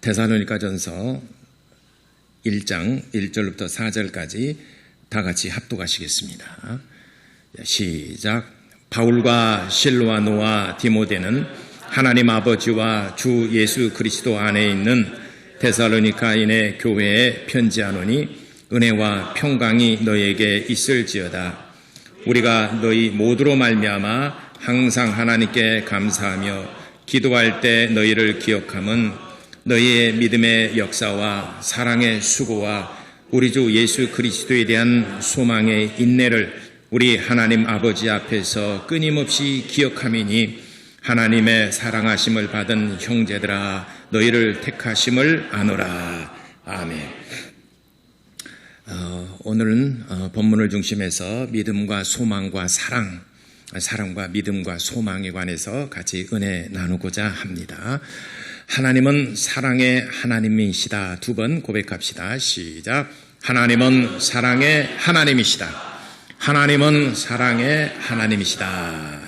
데살로니가전서 1장 1절부터 4절까지 다 같이 합독하시겠습니다. 시작. 바울과 실로아노와 디모데는 하나님 아버지와 주 예수 그리스도 안에 있는 데살로니가인의 교회에 편지하노니 은혜와 평강이 너희에게 있을지어다. 우리가 너희 모두로 말미암아 항상 하나님께 감사하며 기도할 때 너희를 기억함은 너희의 믿음의 역사와 사랑의 수고와 우리 주 예수 그리스도에 대한 소망의 인내를 우리 하나님 아버지 앞에서 끊임없이 기억함이니 하나님의 사랑하심을 받은 형제들아 너희를 택하심을 아노라. 아멘. 오늘은 본문을 중심해서 믿음과 소망과 사랑과 믿음과 소망에 관해서 같이 은혜 나누고자 합니다. 하나님은 사랑의 하나님이시다. 두 번 고백합시다. 시작. 하나님은 사랑의 하나님이시다. 하나님은 사랑의 하나님이시다.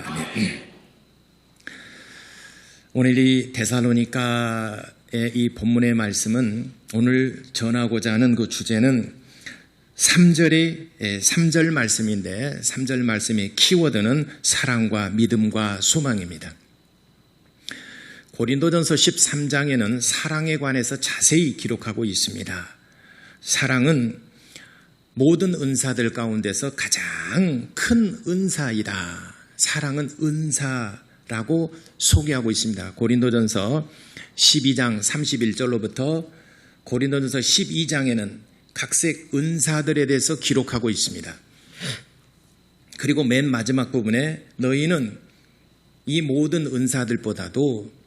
오늘 이 데살로니가의 이 본문의 말씀은 오늘 전하고자 하는 그 주제는 3절 말씀인데 3절 말씀의 키워드는 사랑과 믿음과 소망입니다. 고린도전서 13장에는 사랑에 관해서 자세히 기록하고 있습니다. 사랑은 모든 은사들 가운데서 가장 큰 은사이다. 사랑은 은사라고 소개하고 있습니다. 고린도전서 12장 31절로부터 고린도전서 12장에는 각색 은사들에 대해서 기록하고 있습니다. 그리고 맨 마지막 부분에 너희는 이 모든 은사들보다도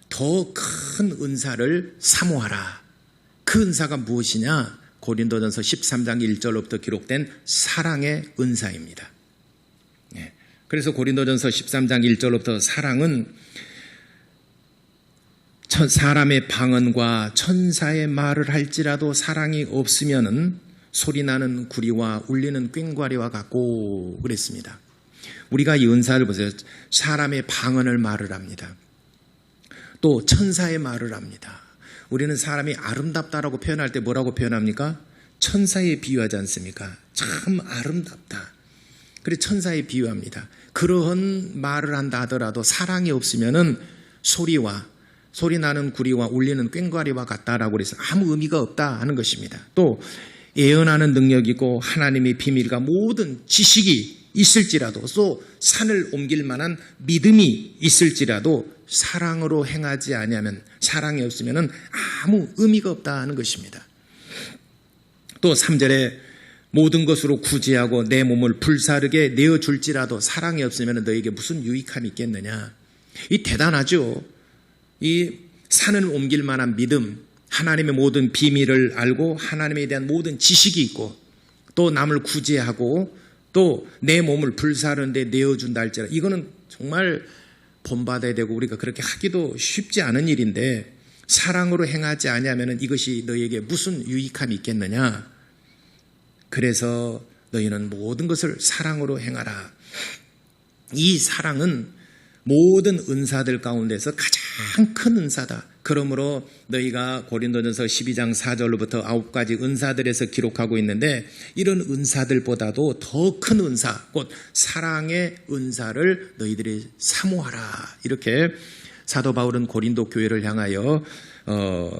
더 큰 은사를 사모하라. 그 은사가 무엇이냐? 고린도전서 13장 1절로부터 기록된 사랑의 은사입니다. 그래서 고린도전서 13장 1절로부터 사랑은 사람의 방언과 천사의 말을 할지라도 사랑이 없으면은 소리나는 구리와 울리는 꽹과리와 같고 그랬습니다. 우리가 이 은사를 보세요. 사람의 방언을 말을 합니다. 또 천사의 말을 합니다. 우리는 사람이 아름답다라고 표현할 때 뭐라고 표현합니까? 천사에 비유하지 않습니까? 참 아름답다. 그래 천사에 비유합니다. 그러한 말을 한다 하더라도 사랑이 없으면은 소리 나는 구리와 울리는 꽹과리와 같다라고 그래서 아무 의미가 없다 하는 것입니다. 또 예언하는 능력이고 하나님의 비밀과 모든 지식이 있을지라도 또 산을 옮길 만한 믿음이 있을지라도 사랑으로 행하지 아니하면 사랑이 없으면 아무 의미가 없다 하는 것입니다. 또 3절에 모든 것으로 구제하고 내 몸을 불사르게 내어줄지라도 사랑이 없으면 너에게 무슨 유익함이 있겠느냐. 이 대단하죠. 이 산을 옮길 만한 믿음, 하나님의 모든 비밀을 알고 하나님에 대한 모든 지식이 있고 또 남을 구제하고 또 내 몸을 불사르는데 내어준다 할지라 이거는 정말 본받아야 되고 우리가 그렇게 하기도 쉽지 않은 일인데 사랑으로 행하지 아니하면 이것이 너희에게 무슨 유익함이 있겠느냐. 그래서 너희는 모든 것을 사랑으로 행하라. 이 사랑은 모든 은사들 가운데서 가장 큰 은사다. 그러므로 너희가 고린도전서 12장 4절로부터 9가지 은사들에서 기록하고 있는데 이런 은사들보다도 더 큰 은사, 곧 사랑의 은사를 너희들이 사모하라. 이렇게 사도 바울은 고린도 교회를 향하여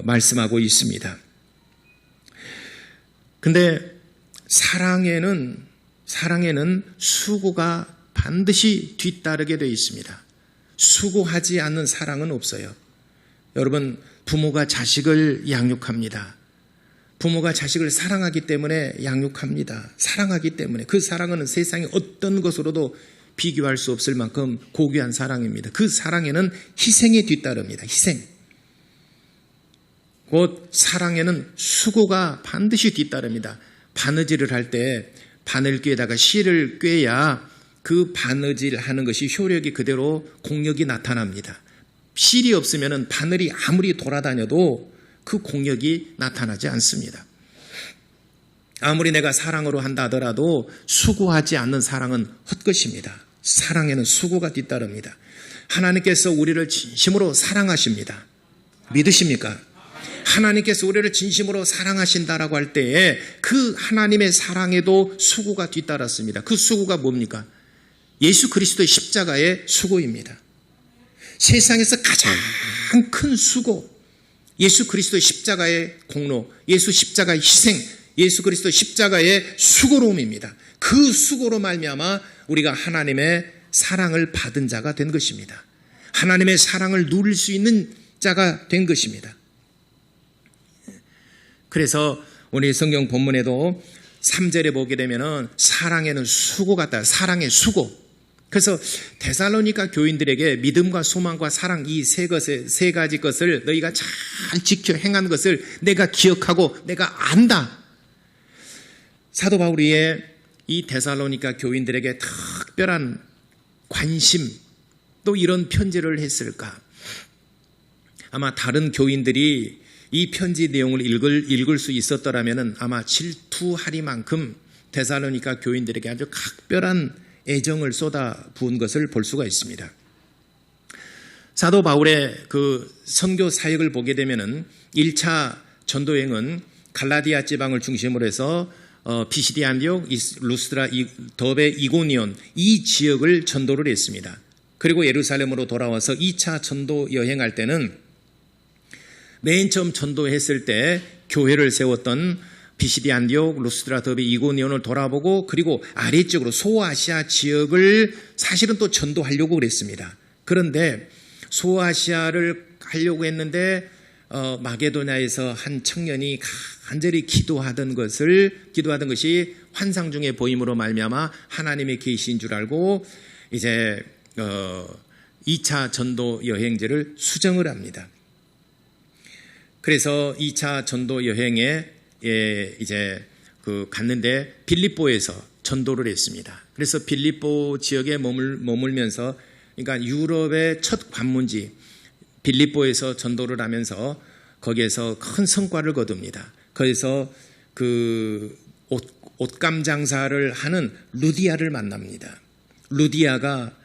말씀하고 있습니다. 근데 사랑에는 수고가 반드시 뒤따르게 되어 있습니다. 수고하지 않는 사랑은 없어요. 여러분, 부모가 자식을 양육합니다. 부모가 자식을 사랑하기 때문에 양육합니다. 사랑하기 때문에 그 사랑은 세상의 어떤 것으로도 비교할 수 없을 만큼 고귀한 사랑입니다. 그 사랑에는 희생이 뒤따릅니다. 희생. 곧 사랑에는 수고가 반드시 뒤따릅니다. 바느질을 할 때 바늘귀에다가 실을 꿰야 그 바느질 하는 것이 효력이 그대로 공력이 나타납니다. 실이 없으면 바늘이 아무리 돌아다녀도 그 공력이 나타나지 않습니다. 아무리 내가 사랑으로 한다 하더라도 수고하지 않는 사랑은 헛것입니다. 사랑에는 수고가 뒤따릅니다. 하나님께서 우리를 진심으로 사랑하십니다. 믿으십니까? 하나님께서 우리를 진심으로 사랑하신다라고 할 때에 그 하나님의 사랑에도 수고가 뒤따랐습니다. 그 수고가 뭡니까? 예수 그리스도의 십자가의 수고입니다. 세상에서 가장 큰 수고, 예수 그리스도의 십자가의 공로, 예수 십자가의 희생, 예수 그리스도의 십자가의 수고로움입니다. 그 수고로 말미암아 우리가 하나님의 사랑을 받은 자가 된 것입니다. 하나님의 사랑을 누릴 수 있는 자가 된 것입니다. 그래서 오늘 성경 본문에도 3절에 보게 되면은 사랑에는 수고가 있다. 사랑의 수고. 그래서 데살로니가 교인들에게 믿음과 소망과 사랑 이 세 가지 것을 너희가 잘 지켜 행한 것을 내가 기억하고 내가 안다. 사도 바울이 이 데살로니가 교인들에게 특별한 관심 또 이런 편지를 했을까? 아마 다른 교인들이 이 편지 내용을 읽을 수 있었더라면 아마 질투하리만큼 데살로니가 교인들에게 아주 각별한 애정을 쏟아부은 것을 볼 수가 있습니다. 사도 바울의 그 선교 사역을 보게 되면은 1차 전도여행은 갈라디아 지방을 중심으로 해서 피시디 안디옥, 루스드라, 더베, 이고니온 이 지역을 전도를 했습니다. 그리고 예루살렘으로 돌아와서 2차 전도 여행할 때는 맨 처음 전도했을 때 교회를 세웠던 피시디 안디옥, 루스드라, 더베, 이고니온을 돌아보고 그리고 아래쪽으로 소아시아 지역을 사실은 또 전도하려고 그랬습니다. 그런데 소아시아를 하려고 했는데 마게도냐에서 한 청년이 간절히 기도하던 것이 환상 중에 보임으로 말미암아 하나님의 계시인 줄 알고 이제 2차 전도 여행지를 수정을 합니다. 그래서 2차 전도 여행에 이제 갔는데 빌립보에서 전도를 했습니다. 그래서 빌립보 지역에 머물면서 그러니까 유럽의 첫 관문지 빌립보에서 전도를 하면서 거기에서 큰 성과를 거둡니다. 그래서 그 옷감 장사를 하는 루디아를 만납니다. 루디아가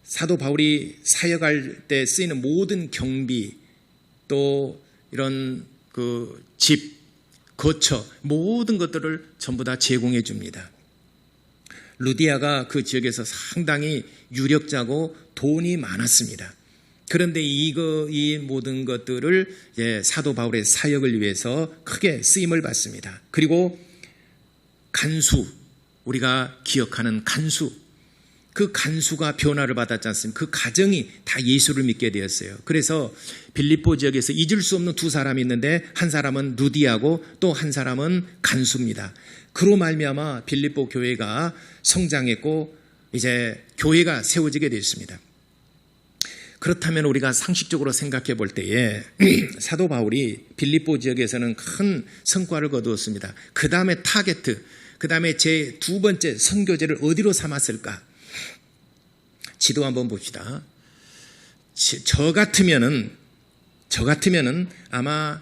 사도 바울이 사역할 때 쓰이는 모든 경비 또 이런 그 집, 거처 모든 것들을 전부 다 제공해 줍니다. 루디아가 그 지역에서 상당히 유력자고 돈이 많았습니다. 그런데 이 모든 것들을 사도 바울의 사역을 위해서 크게 쓰임을 받습니다. 그리고 간수, 우리가 기억하는 간수, 그 간수가 변화를 받았지 않습니까? 그 가정이 다 예수를 믿게 되었어요. 그래서 빌립보 지역에서 잊을 수 없는 두 사람이 있는데 한 사람은 루디아고 또 한 사람은 간수입니다. 그로 말미암아 빌립보 교회가 성장했고 이제 교회가 세워지게 되었습니다. 그렇다면 우리가 상식적으로 생각해 볼 때에 사도 바울이 빌립보 지역에서는 큰 성과를 거두었습니다. 그 다음에 타겟트, 그 다음에 제 두 번째 선교제를 어디로 삼았을까? 지도 한번 봅시다. 저 같으면은 아마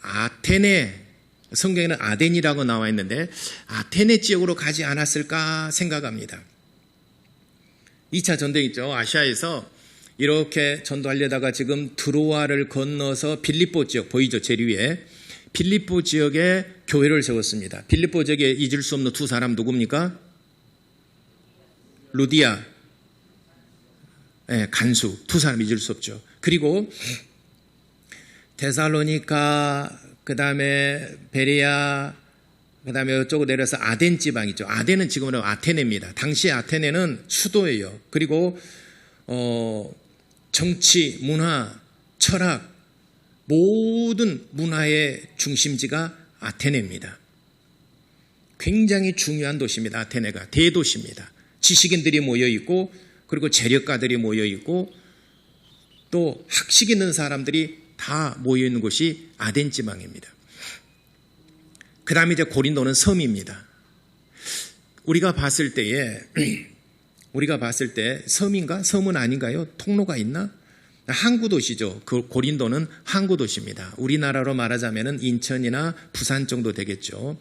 아테네, 성경에는 아덴이라고 나와 있는데 아테네 지역으로 가지 않았을까 생각합니다. 2차 전쟁 있죠. 아시아에서 이렇게 전도하려다가 지금 드로아를 건너서 빌립보 지역 보이죠? 제일 위에 빌립보 지역에 교회를 세웠습니다. 빌립보 지역에 잊을 수 없는 두 사람 누굽니까? 루디아, 간수, 두 사람 잊을 수 없죠. 그리고 데살로니가, 그 다음에 베레아, 그 다음에 이쪽으로 내려서 아덴 지방이죠. 아덴은 지금은 아테네입니다. 당시 아테네는 수도예요. 그리고 정치, 문화, 철학, 모든 문화의 중심지가 아테네입니다. 굉장히 중요한 도시입니다. 아테네가 대도시입니다. 지식인들이 모여있고 그리고 재력가들이 모여있고 또 학식 있는 사람들이 다 모여있는 곳이 아덴 지방입니다. 그 다음에 이제 고린도는 섬입니다. 우리가 봤을 때 섬인가? 섬은 아닌가요? 통로가 있나? 항구 도시죠. 그 고린도는 항구 도시입니다. 우리나라로 말하자면은 인천이나 부산 정도 되겠죠.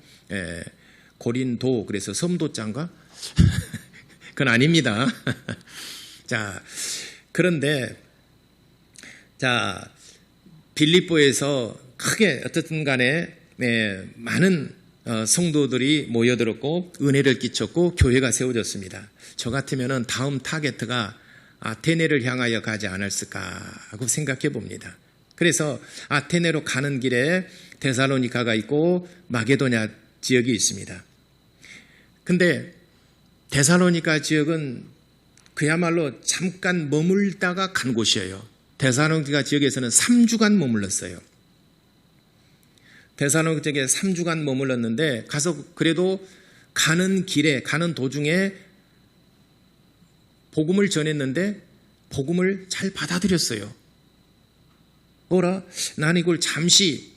고린도, 그래서 섬도자인가? 그건 아닙니다. 자, 그런데, 빌립보에서 크게 어떻든 간에 많은 성도들이 모여들었고 은혜를 끼쳤고 교회가 세워졌습니다. 저 같으면 다음 타겟가 아테네를 향하여 가지 않았을까 하고 생각해 봅니다. 그래서 아테네로 가는 길에 데살로니가가 있고 마게도냐 지역이 있습니다. 근데 데살로니가 지역은 그야말로 잠깐 머물다가 간 곳이에요. 데살로니가 지역에서는 3주간 머물렀어요. 데살로니가 지역에 3주간 머물렀는데 가서 그래도 가는 길에 가는 도중에 복음을 전했는데 복음을 잘 받아들였어요. 뭐라? 나는 이걸 잠시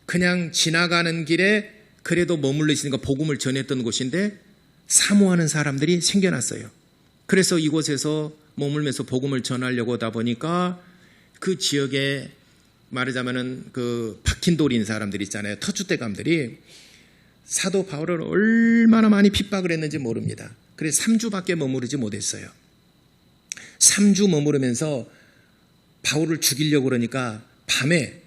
그냥 지나가는 길에 그래도 머물러 있으니까 복음을 전했던 곳인데 사모하는 사람들이 생겨났어요. 그래서 이곳에서 머물면서 복음을 전하려고 하다 보니까 그 지역에 말하자면은 그 박힌 돌인 사람들 있잖아요. 터줏대감들이 사도 바울을 얼마나 많이 핍박을 했는지 모릅니다. 그래서 3주밖에 머무르지 못했어요. 3주 머무르면서 바울을 죽이려고 그러니까 밤에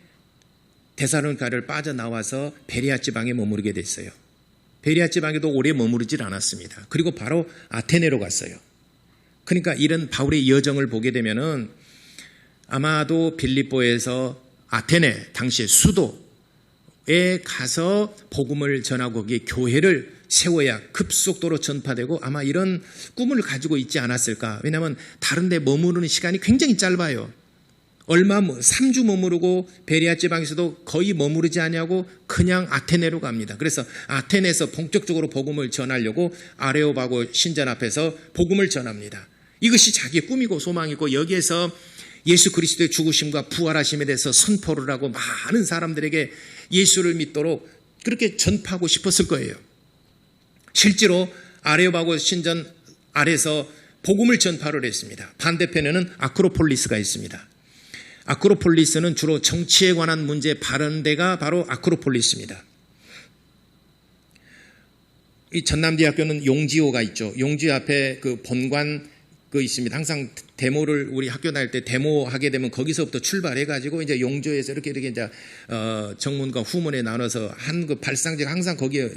데살로니가를 빠져나와서 베레아 지방에 머무르게 됐어요. 베레아 지방에도 오래 머무르질 않았습니다. 그리고 바로 아테네로 갔어요. 그러니까 이런 바울의 여정을 보게 되면은 아마도 빌립보에서 아테네 당시의 수도에 가서 복음을 전하고 거기에 교회를 세워야 급속도로 전파되고 아마 이런 꿈을 가지고 있지 않았을까. 왜냐하면 다른 데 머무르는 시간이 굉장히 짧아요. 3주 머무르고 베레아 지방에서도 거의 머무르지 않냐고 그냥 아테네로 갑니다. 그래서 아테네에서 본격적으로 복음을 전하려고 아레오바고 신전 앞에서 복음을 전합니다. 이것이 자기의 꿈이고 소망이고 여기에서 예수 그리스도의 죽으심과 부활하심에 대해서 선포를 하고 많은 사람들에게 예수를 믿도록 그렇게 전파하고 싶었을 거예요. 실제로 아레오바고 신전 아래서 복음을 전파를 했습니다. 반대편에는 아크로폴리스가 있습니다. 아크로폴리스는 주로 정치에 관한 문제 발언대가 바로 아크로폴리스입니다. 이 전남대학교는 용지호가 있죠. 용지호 앞에 그 본관 그 있습니다. 항상 데모를 우리 학교 다닐 때 데모하게 되면 거기서부터 출발해가지고 이제 용조에서 이렇게 이제 정문과 후문에 나눠서 한 그 발상지가 항상 거기에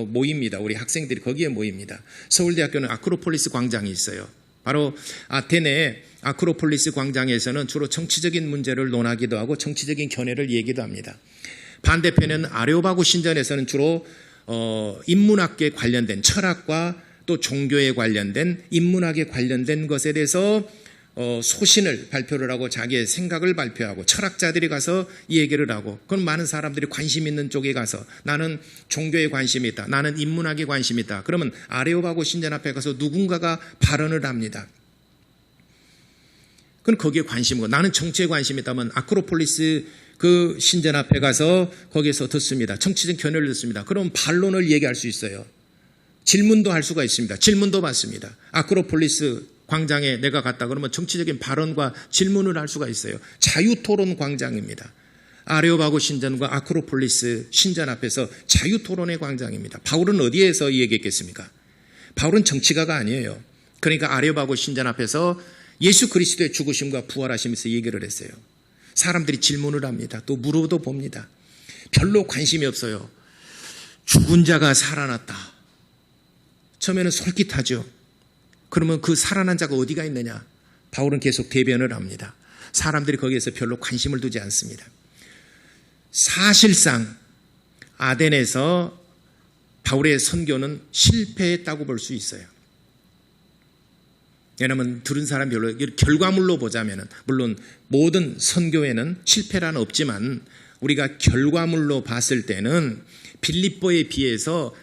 모입니다. 우리 학생들이 거기에 모입니다. 서울대학교는 아크로폴리스 광장이 있어요. 바로 아테네의 아크로폴리스 광장에서는 주로 정치적인 문제를 논하기도 하고 정치적인 견해를 얘기도 합니다. 반대편은 아레오바고 신전에서는 주로 인문학에 관련된 철학과 또 종교에 관련된 인문학에 관련된 것에 대해서 소신을 발표를 하고 자기의 생각을 발표하고 철학자들이 가서 이 얘기를 하고 그건 많은 사람들이 관심 있는 쪽에 가서 나는 종교에 관심이 있다. 나는 인문학에 관심이 있다. 그러면 아레오바고 신전 앞에 가서 누군가가 발언을 합니다. 그건 거기에 관심이고 나는 정치에 관심이 있다면 아크로폴리스 그 신전 앞에 가서 거기에서 듣습니다. 정치적 견해를 듣습니다. 그럼 반론을 얘기할 수 있어요. 질문도 할 수가 있습니다. 질문도 받습니다. 아크로폴리스 광장에 내가 갔다 그러면 정치적인 발언과 질문을 할 수가 있어요. 자유토론 광장입니다. 아레오바고 신전과 아크로폴리스 신전 앞에서 자유토론의 광장입니다. 바울은 어디에서 얘기했겠습니까? 바울은 정치가가 아니에요. 그러니까 아레오바고 신전 앞에서 예수 그리스도의 죽으심과 부활하심에서 얘기를 했어요. 사람들이 질문을 합니다. 또 물어도 봅니다. 별로 관심이 없어요. 죽은 자가 살아났다. 처음에는 솔깃하죠. 그러면 그 살아난 자가 어디가 있느냐? 바울은 계속 대변을 합니다. 사람들이 거기에서 별로 관심을 두지 않습니다. 사실상 아덴에서 바울의 선교는 실패했다고 볼 수 있어요. 왜냐하면 들은 사람 별로 결과물로 보자면 물론 모든 선교에는 실패란 없지만 우리가 결과물로 봤을 때는 빌립보에 비해서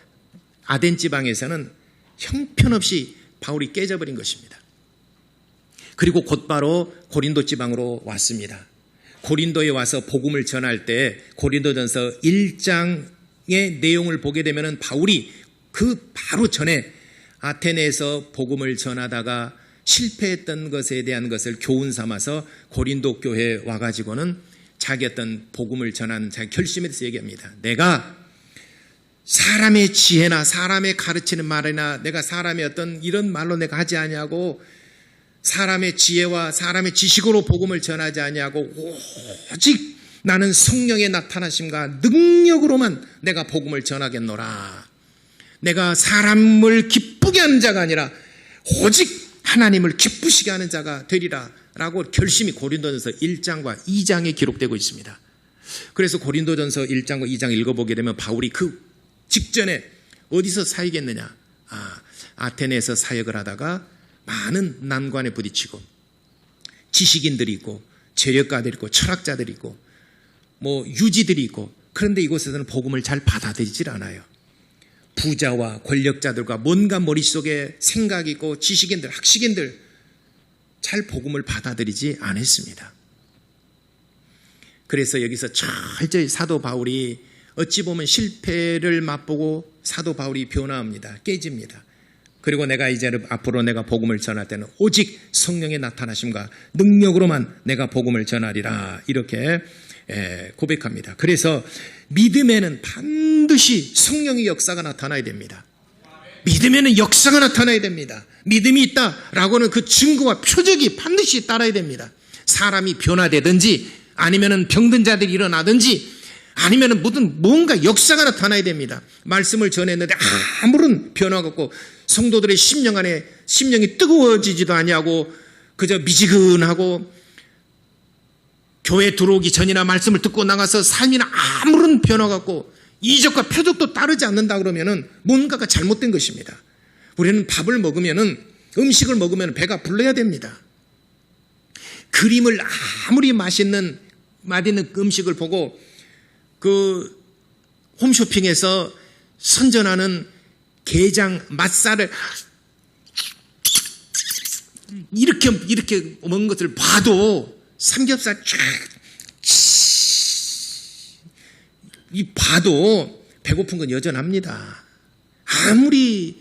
아덴 지방에서는 형편없이 바울이 깨져버린 것입니다. 그리고 곧바로 고린도 지방으로 왔습니다. 고린도에 와서 복음을 전할 때 고린도전서 1장의 내용을 보게 되면 바울이 그 바로 전에 아테네에서 복음을 전하다가 실패했던 것에 대한 것을 교훈 삼아서 고린도 교회에 와가지고는 자기 어떤 복음을 전한 자기 결심에 대해서 얘기합니다. 내가 사람의 지혜나 사람의 가르치는 말이나 내가 사람의 어떤 이런 말로 내가 하지 아니하고 사람의 지혜와 사람의 지식으로 복음을 전하지 아니하고 오직 나는 성령의 나타나심과 능력으로만 내가 복음을 전하겠노라. 내가 사람을 기쁘게 하는 자가 아니라 오직 하나님을 기쁘시게 하는 자가 되리라 라고 결심이 고린도전서 1장과 2장에 기록되고 있습니다. 그래서 고린도전서 1장과 2장 읽어보게 되면 바울이 그 직전에 어디서 사역했느냐, 아테네에서 사역을 하다가 많은 난관에 부딪히고 지식인들이 있고 재력가들이 있고 철학자들이 있고 유지들이 있고, 그런데 이곳에서는 복음을 잘 받아들이질 않아요. 부자와 권력자들과 뭔가 머릿속에 생각이 있고 지식인들, 학식인들 잘 복음을 받아들이지 않았습니다. 그래서 여기서 철저히 사도 바울이 어찌 보면 실패를 맛보고 사도 바울이 변화합니다. 깨집니다. 그리고 내가 이제 앞으로 내가 복음을 전할 때는 오직 성령의 나타나심과 능력으로만 내가 복음을 전하리라, 이렇게 고백합니다. 그래서 믿음에는 반드시 성령의 역사가 나타나야 됩니다. 믿음에는 역사가 나타나야 됩니다. 믿음이 있다라고는 그 증거와 표적이 반드시 따라야 됩니다. 사람이 변화되든지 아니면은 병든 자들이 일어나든지 아니면은 뭔가 역사가 나타나야 됩니다. 말씀을 전했는데 아무런 변화가 없고 성도들의 심령 안에 심령이 뜨거워지지도 아니하고 그저 미지근하고 교회 들어오기 전이나 말씀을 듣고 나가서 삶이나 아무런 변화가 없고 이적과 표적도 따르지 않는다 그러면은 뭔가가 잘못된 것입니다. 우리는 밥을 먹으면은, 음식을 먹으면 배가 불러야 됩니다. 그림을 아무리 맛있는 음식을 보고 그 홈쇼핑에서 선전하는 게장 맛살을 이렇게 먹는 것을 봐도 삼겹살 봐도 배고픈 건 여전합니다. 아무리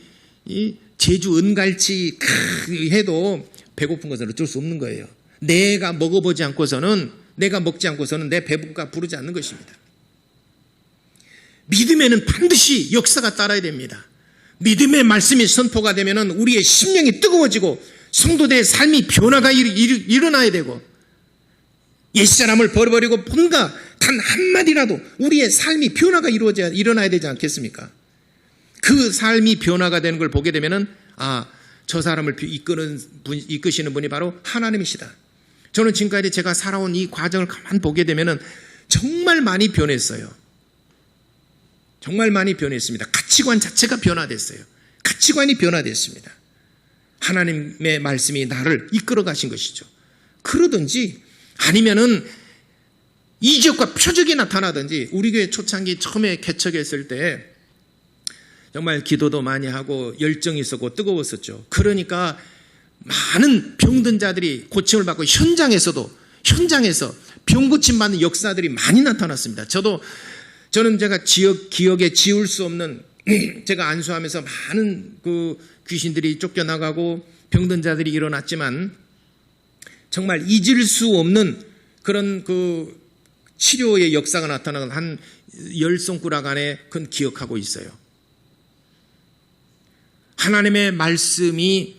제주 은갈치 해도 배고픈 것은 어쩔 수 없는 거예요. 내가 먹어보지 않고서는, 내가 먹지 않고서는 내 배가 부르지 않는 것입니다. 믿음에는 반드시 역사가 따라야 됩니다. 믿음의 말씀이 선포가 되면 우리의 심령이 뜨거워지고 성도들의 삶이 변화가 일어나야 되고, 옛사람을 버려버리고 뭔가 단 한마디라도 우리의 삶이 변화가 일어나야 되지 않겠습니까? 그 삶이 변화가 되는 걸 보게 되면은 저 사람을 이끄시는 분이 바로 하나님이시다. 저는 지금까지 제가 살아온 이 과정을 가만 보게 되면은 정말 많이 변했어요. 정말 많이 변했습니다. 가치관 자체가 변화됐어요. 가치관이 변화됐습니다. 하나님의 말씀이 나를 이끌어 가신 것이죠. 그러든지 아니면은 이적과 표적이 나타나든지, 우리 교회 초창기 처음에 개척했을 때 정말 기도도 많이 하고 열정이 있었고 뜨거웠었죠. 그러니까 많은 병든 자들이 고침을 받고 현장에서 병 고침 받는 역사들이 많이 나타났습니다. 저는 제가 기억에 지울 수 없는, 제가 안수하면서 많은 그 귀신들이 쫓겨나가고 병든 자들이 일어났지만 정말 잊을 수 없는 그런 그 치료의 역사가 나타나는 한 10손가락 안에 그건 기억하고 있어요. 하나님의 말씀이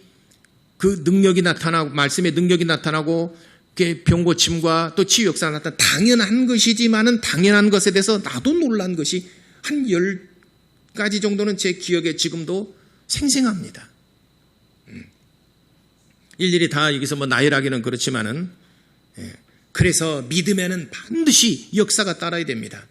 그 능력이 나타나고, 말씀의 능력이 나타나고 병고침과 또 치유 역사가 나타나 당연한 것이지만은 당연한 것에 대해서 나도 놀란 것이 한 10가지 정도는 제 기억에 지금도 생생합니다. 일일이 다 여기서 나열하기는 그렇지만은, 그래서 믿음에는 반드시 역사가 따라야 됩니다.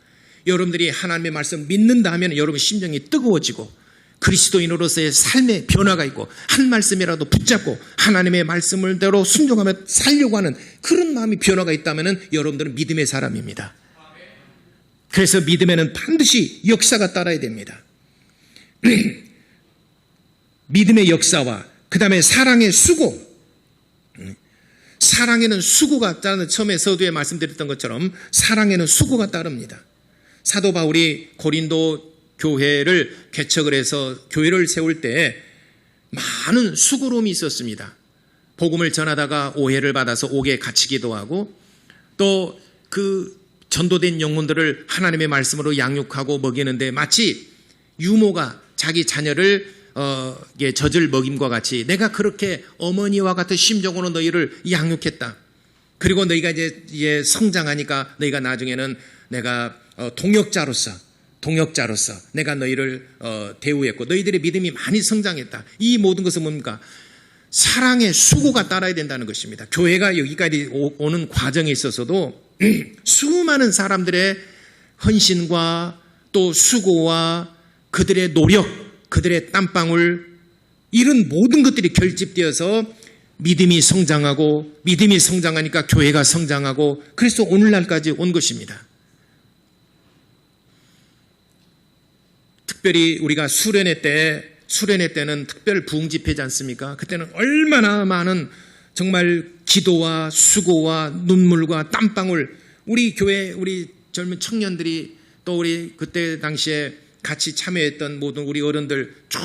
여러분들이 하나님의 말씀 믿는다 하면 여러분 심정이 뜨거워지고 그리스도인으로서의 삶의 변화가 있고 한 말씀이라도 붙잡고 하나님의 말씀을대로 순종하며 살려고 하는 그런 마음이 변화가 있다면 여러분들은 믿음의 사람입니다. 그래서 믿음에는 반드시 역사가 따라야 됩니다. 믿음의 역사와 그 다음에 사랑의 수고, 사랑에는 수고가 따르는, 처음에 서두에 말씀드렸던 것처럼 사랑에는 수고가 따릅니다. 사도 바울이 고린도 교회를 개척을 해서 교회를 세울 때 많은 수고로움이 있었습니다. 복음을 전하다가 오해를 받아서 옥에 갇히기도 하고 또 그 전도된 영혼들을 하나님의 말씀으로 양육하고 먹이는데 마치 유모가 자기 자녀를 젖을 먹임과 같이 내가 그렇게 어머니와 같은 심정으로 너희를 양육했다. 그리고 너희가 이제 성장하니까 너희가 나중에는 내가 동역자로서 내가 너희를 대우했고 너희들의 믿음이 많이 성장했다. 이 모든 것은 뭡니까? 사랑의 수고가 따라야 된다는 것입니다. 교회가 여기까지 오는 과정에 있어서도 수많은 사람들의 헌신과 또 수고와 그들의 노력, 그들의 땀방울 이런 모든 것들이 결집되어서 믿음이 성장하니까 교회가 성장하고 그래서 오늘날까지 온 것입니다. 특별히 우리가 수련회 때는 특별 부흥 집회지 않습니까? 그때는 얼마나 많은 정말 기도와 수고와 눈물과 땀방울 우리 교회 우리 젊은 청년들이 또 우리 그때 당시에 같이 참여했던 모든 우리 어른들 쭉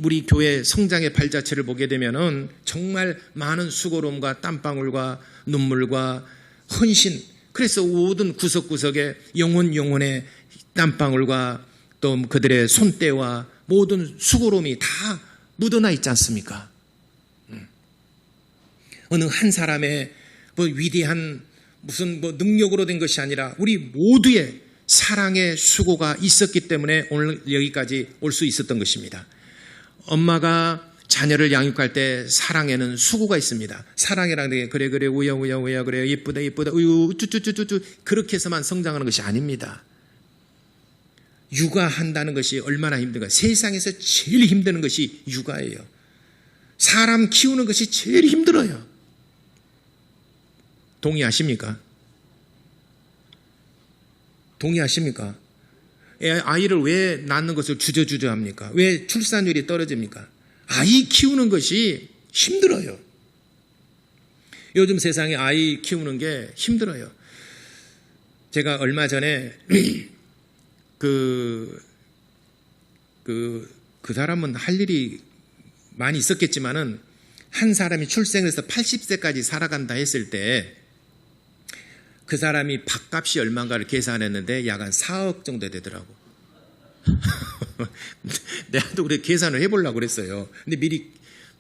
우리 교회 성장의 발자취를 보게 되면은 정말 많은 수고로움과 땀방울과 눈물과 헌신 그래서 모든 구석구석에 영혼의 땀방울과 또 그들의 손때와 모든 수고로움이 다 묻어나 있지 않습니까? 어느 한 사람의 위대한 무슨 능력으로 된 것이 아니라 우리 모두의 사랑의 수고가 있었기 때문에 오늘 여기까지 올 수 있었던 것입니다. 엄마가 자녀를 양육할 때 사랑에는 수고가 있습니다. 사랑이라는 게 그래 우야 그래 예쁘다 우유 쭈쭈쭈쭈 그렇게 해서만 성장하는 것이 아닙니다. 육아한다는 것이 얼마나 힘든가. 세상에서 제일 힘든 것이 육아예요. 사람 키우는 것이 제일 힘들어요. 동의하십니까? 아이를 왜 낳는 것을 주저주저 합니까? 왜 출산율이 떨어집니까? 아이 키우는 것이 힘들어요. 요즘 세상에 아이 키우는 게 힘들어요. 제가 얼마 전에 그 사람은 할 일이 많이 있었겠지만은 한 사람이 출생을 해서 80세까지 살아간다 했을 때 그 사람이 밥값이 얼마인가를 계산했는데 약 한 4억 정도 되더라고. 내가 또 그래 계산을 해보려고 그랬어요. 근데 미리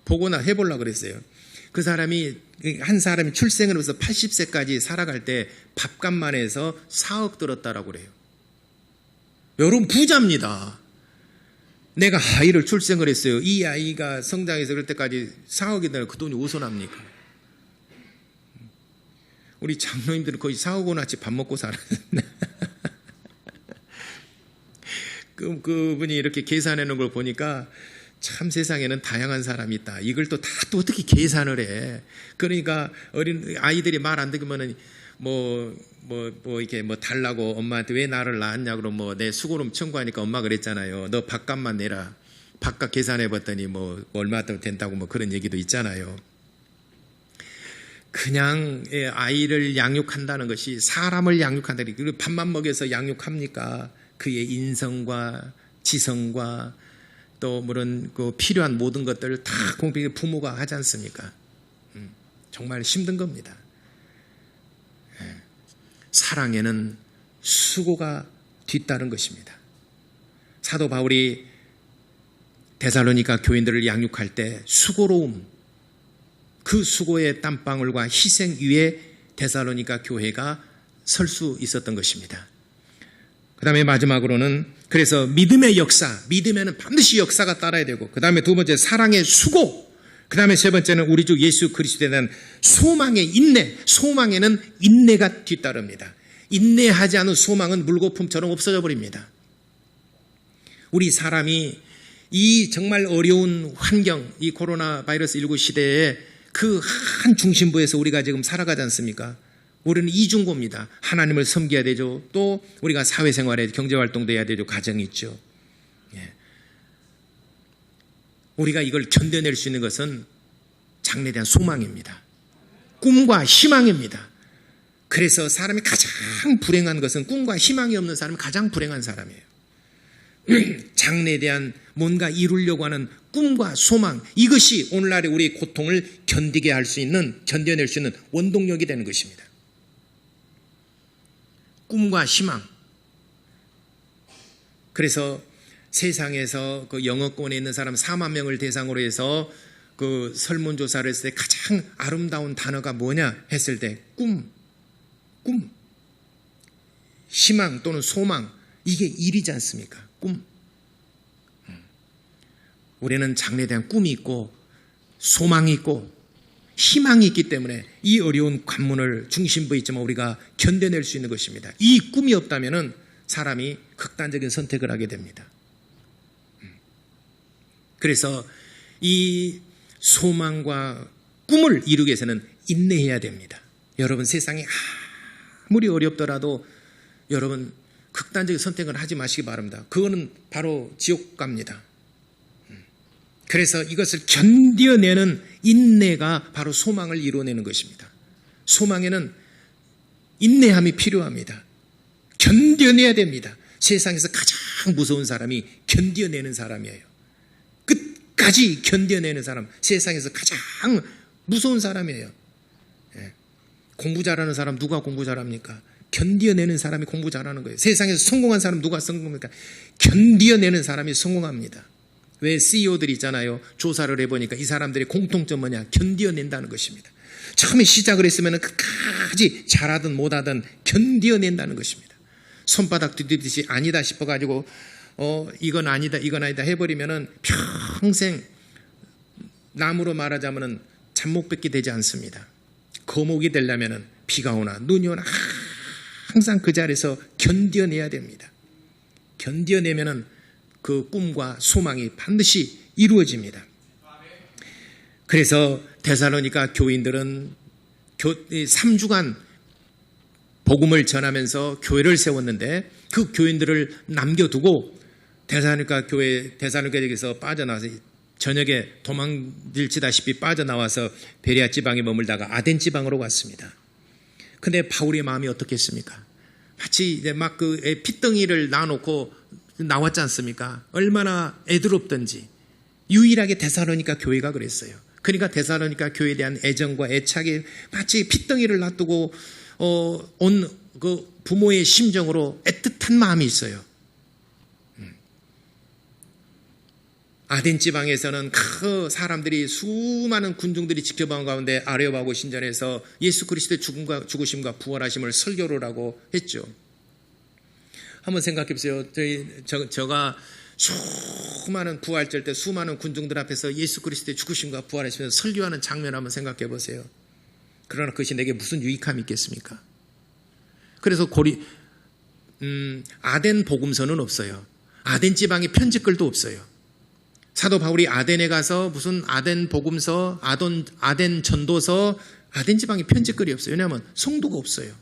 보거나 해보려고 그랬어요. 한 사람이 출생을 해서 80세까지 살아갈 때 밥값만 해서 4억 들었다라고 그래요. 여러분 부자입니다. 내가 아이를 출생을 했어요. 이 아이가 성장해서 그럴 때까지 4억이 되면 그 돈이 어디서 납니까? 우리 장로님들은 거의 4억 원어치 밥 먹고 살아요. 그분이 이렇게 계산해 놓은 걸 보니까 참 세상에는 다양한 사람이 있다. 이걸 또 어떻게 계산을 해. 그러니까 어린 아이들이 말 안 듣으면은 이렇게 달라고 엄마한테 왜 나를 낳았냐 그러면 내 수고로움 청구하니까 엄마가 그랬잖아요. 너 밥값만 내라. 밥값 계산해 봤더니 얼마 된다고 그런 얘기도 있잖아요. 그냥 아이를 양육한다는 것이 사람을 양육한다는 게 밥만 먹여서 양육합니까? 그의 인성과 지성과 또 물론 필요한 모든 것들을 다 공평히 부모가 하지 않습니까? 정말 힘든 겁니다. 사랑에는 수고가 뒤따른 것입니다. 사도 바울이 데살로니가 교인들을 양육할 때 수고로움, 그 수고의 땀방울과 희생 위에 데살로니가 교회가 설 수 있었던 것입니다. 그 다음에 마지막으로는 그래서 믿음의 역사, 믿음에는 반드시 역사가 따라야 되고 그 다음에 두 번째 사랑의 수고, 그 다음에 세 번째는 우리 주 예수 그리스도에 대한 소망의 인내, 소망에는 인내가 뒤따릅니다. 인내하지 않은 소망은 물거품처럼 없어져 버립니다. 우리 사람이 이 정말 어려운 환경, 이 코로나 바이러스 19 시대에 그 한 중심부에서 우리가 지금 살아가지 않습니까? 우리는 이중고입니다. 하나님을 섬겨야 되죠. 또 우리가 사회생활에 경제활동도 해야 되죠. 가정이 있죠. 우리가 이걸 견뎌낼 수 있는 것은 장래에 대한 소망입니다. 꿈과 희망입니다. 그래서 사람이 가장 불행한 것은 꿈과 희망이 없는 사람이 가장 불행한 사람이에요. 장래에 대한 뭔가 이루려고 하는 꿈과 소망, 이것이 오늘날의 우리의 고통을 견디게 할 수 있는, 견뎌낼 수 있는 원동력이 되는 것입니다. 꿈과 희망. 그래서 세상에서 그 영어권에 있는 사람 4만 명을 대상으로 해서 그 설문조사를 했을 때 가장 아름다운 단어가 뭐냐 했을 때 꿈, 희망 또는 소망, 이게 일이지 않습니까? 꿈. 우리는 장래에 대한 꿈이 있고 소망이 있고 희망이 있기 때문에 이 어려운 관문을 중심부에 있지만 우리가 견뎌낼 수 있는 것입니다. 이 꿈이 없다면 사람이 극단적인 선택을 하게 됩니다. 그래서 이 소망과 꿈을 이루기 위해서는 인내해야 됩니다. 여러분, 세상이 아무리 어렵더라도 여러분 극단적인 선택을 하지 마시기 바랍니다. 그거는 바로 지옥 갑니다. 그래서 이것을 견뎌내는 인내가 바로 소망을 이루어내는 것입니다. 소망에는 인내함이 필요합니다. 견뎌내야 됩니다. 세상에서 가장 무서운 사람이 견뎌내는 사람이에요. 끝까지 견뎌내는 사람, 세상에서 가장 무서운 사람이에요. 공부 잘하는 사람 누가 공부 잘합니까? 견뎌내는 사람이 공부 잘하는 거예요. 세상에서 성공한 사람 누가 성공합니까? 견뎌내는 사람이 성공합니다. 왜 CEO들이 있잖아요. 조사를 해보니까 이 사람들의 공통점 뭐냐? 견뎌낸다는 것입니다. 처음에 시작을 했으면 끝까지 잘하든 못하든 견뎌낸다는 것입니다. 손바닥 뒤집듯이 아니다 싶어가지고 이건 아니다 해버리면은 평생 나무로 말하자면은 잡목밖에 되지 않습니다. 거목이 되려면은 비가 오나 눈이 오나 항상 그 자리에서 견뎌내야 됩니다. 견뎌내면은 그 꿈과 소망이 반드시 이루어집니다. 그래서 데살로니가 교인들은 3주간 복음을 전하면서 교회를 세웠는데 그 교인들을 남겨두고 데살로니가 지역에서 빠져나와서 저녁에 도망질치다시피 빠져나와서 베레아 지방에 머물다가 아덴 지방으로 갔습니다. 근데 바울의 마음이 어떻겠습니까? 마치 이제 막 그 핏덩이를 놔놓고 나왔지 않습니까? 얼마나 애드롭던지. 유일하게 데살로니가 교회가 그랬어요. 그러니까 데살로니가 교회에 대한 애정과 애착이 마치 핏덩이를 놔두고 온 그 부모의 심정으로 애틋한 마음이 있어요. 아덴 지방에서는 그 사람들이 수많은 군중들이 지켜본 가운데 아레오바고 신전에서 예수 그리스도의 죽으심과 부활하심을 설교를 하고 했죠. 한번 생각해 보세요. 제가 수많은 부활절 때 수많은 군중들 앞에서 예수 그리스도의 죽으심과 부활하시면서 설교하는 장면 한번 생각해 보세요. 그러나 그것이 내게 무슨 유익함이 있겠습니까? 그래서 아덴 복음서는 없어요. 아덴 지방에 편지글도 없어요. 사도 바울이 아덴에 가서 무슨 아덴 복음서, 아덴 전도서, 아덴 지방에 편지글이 없어요. 왜냐하면 성도가 없어요.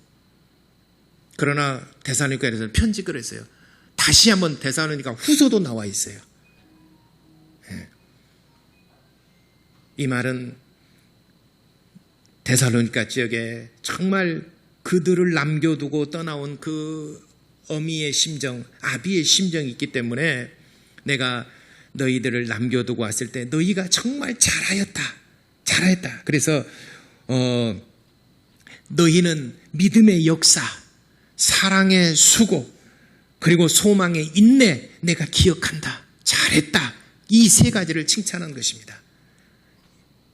그러나 데살로니가에서는 편지글을 했어요. 다시 한번 데살로니가 후서도 나와 있어요. 이 말은 데살로니가 지역에 정말 그들을 남겨두고 떠나온 그 어미의 심정, 아비의 심정이 있기 때문에 내가 너희들을 남겨두고 왔을 때 너희가 정말 잘하였다. 그래서 너희는 믿음의 역사, 사랑의 수고, 그리고 소망의 인내 내가 기억한다. 잘했다. 이 세 가지를 칭찬한 것입니다.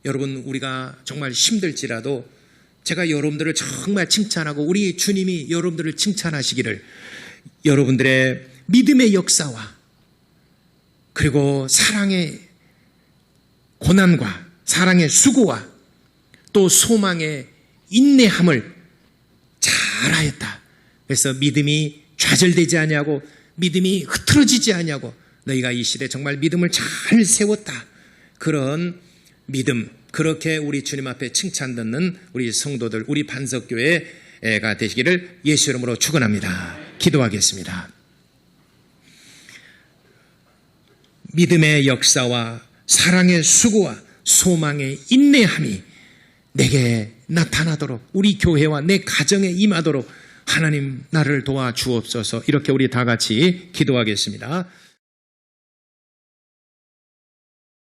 여러분, 우리가 정말 힘들지라도 제가 여러분들을 정말 칭찬하고 우리 주님이 여러분들을 칭찬하시기를, 여러분들의 믿음의 역사와 그리고 사랑의 고난과 사랑의 수고와 또 소망의 인내함을 잘하였다. 그래서 믿음이 좌절되지 아니하고 믿음이 흐트러지지 아니하고 너희가 이 시대에 정말 믿음을 잘 세웠다. 그런 믿음, 그렇게 우리 주님 앞에 칭찬 듣는 우리 성도들, 우리 반석교회가 되시기를 예수 이름으로 축원합니다. 기도하겠습니다. 믿음의 역사와 사랑의 수고와 소망의 인내함이 내게 나타나도록, 우리 교회와 내 가정에 임하도록 하나님 나를 도와주옵소서. 이렇게 우리 다 같이 기도하겠습니다.